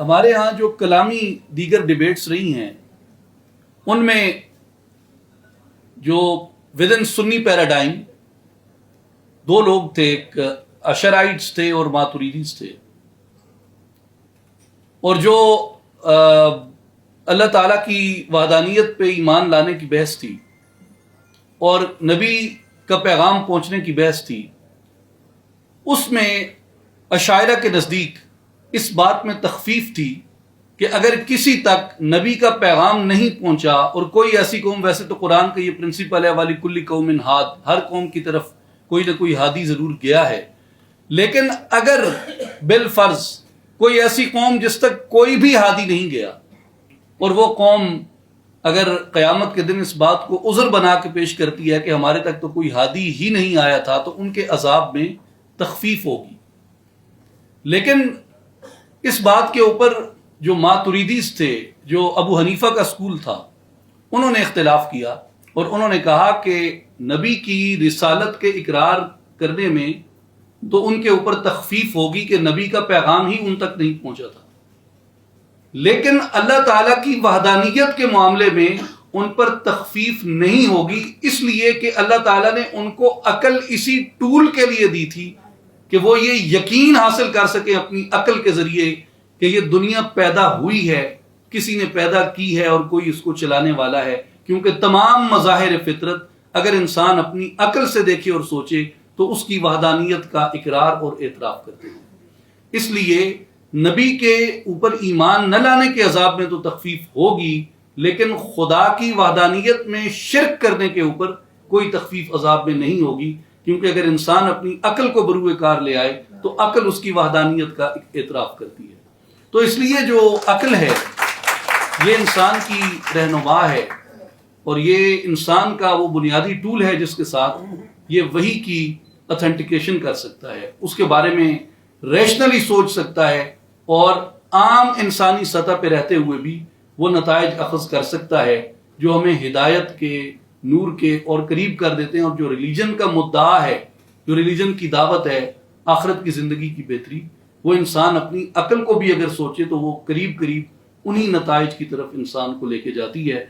ہمارے ہاں جو کلامی دیگر ڈیبیٹس رہی ہیں ان میں جو ود ان سنی پیراڈائم دو لوگ تھے، ایک اشرائٹس تھے اور ماتوریدیز تھے، اور جو اللہ تعالیٰ کی وحدانیت پہ ایمان لانے کی بحث تھی اور نبی کا پیغام پہنچنے کی بحث تھی، اس میں اشاعرہ کے نزدیک اس بات میں تخفیف تھی کہ اگر کسی تک نبی کا پیغام نہیں پہنچا، اور کوئی ایسی قوم، ویسے تو قرآن کا یہ پرنسپل ہے وَلِكُلِّ قَوْمٍ ہاد، ہر قوم کی طرف کوئی نہ کوئی ہادی ضرور گیا ہے، لیکن اگر بالفرض کوئی ایسی قوم جس تک کوئی بھی ہادی نہیں گیا، اور وہ قوم اگر قیامت کے دن اس بات کو عذر بنا کے پیش کرتی ہے کہ ہمارے تک تو کوئی ہادی ہی نہیں آیا تھا، تو ان کے عذاب میں تخفیف ہوگی۔ لیکن اس بات کے اوپر جو ماتوریدیز تھے، جو ابو حنیفہ کا اسکول تھا، انہوں نے اختلاف کیا اور انہوں نے کہا کہ نبی کی رسالت کے اقرار کرنے میں تو ان کے اوپر تخفیف ہوگی کہ نبی کا پیغام ہی ان تک نہیں پہنچا تھا، لیکن اللہ تعالیٰ کی وحدانیت کے معاملے میں ان پر تخفیف نہیں ہوگی، اس لیے کہ اللہ تعالیٰ نے ان کو عقل اسی ٹول کے لیے دی تھی کہ وہ یہ یقین حاصل کر سکیں اپنی عقل کے ذریعے کہ یہ دنیا پیدا ہوئی ہے، کسی نے پیدا کی ہے اور کوئی اس کو چلانے والا ہے، کیونکہ تمام مظاہر فطرت اگر انسان اپنی عقل سے دیکھے اور سوچے تو اس کی وحدانیت کا اقرار اور اعتراف کرتے ہیں۔ اس لیے نبی کے اوپر ایمان نہ لانے کے عذاب میں تو تخفیف ہوگی، لیکن خدا کی وحدانیت میں شرک کرنے کے اوپر کوئی تخفیف عذاب میں نہیں ہوگی، کیونکہ اگر انسان اپنی عقل کو بروئے کار لے آئے تو عقل اس کی وحدانیت کا اعتراف کرتی ہے۔ تو اس لیے جو عقل ہے یہ انسان کی رہنما ہے، اور یہ انسان کا وہ بنیادی ٹول ہے جس کے ساتھ یہ وحی کی اتھینٹیکیشن کر سکتا ہے، اس کے بارے میں ریشنلی سوچ سکتا ہے، اور عام انسانی سطح پہ رہتے ہوئے بھی وہ نتائج اخذ کر سکتا ہے جو ہمیں ہدایت کے، نور کے اور قریب کر دیتے ہیں۔ اور جو ریلیجن کا مدعا ہے، جو ریلیجن کی دعوت ہے آخرت کی زندگی کی بہتری، وہ انسان اپنی عقل کو بھی اگر سوچے تو وہ قریب قریب انہی نتائج کی طرف انسان کو لے کے جاتی ہے۔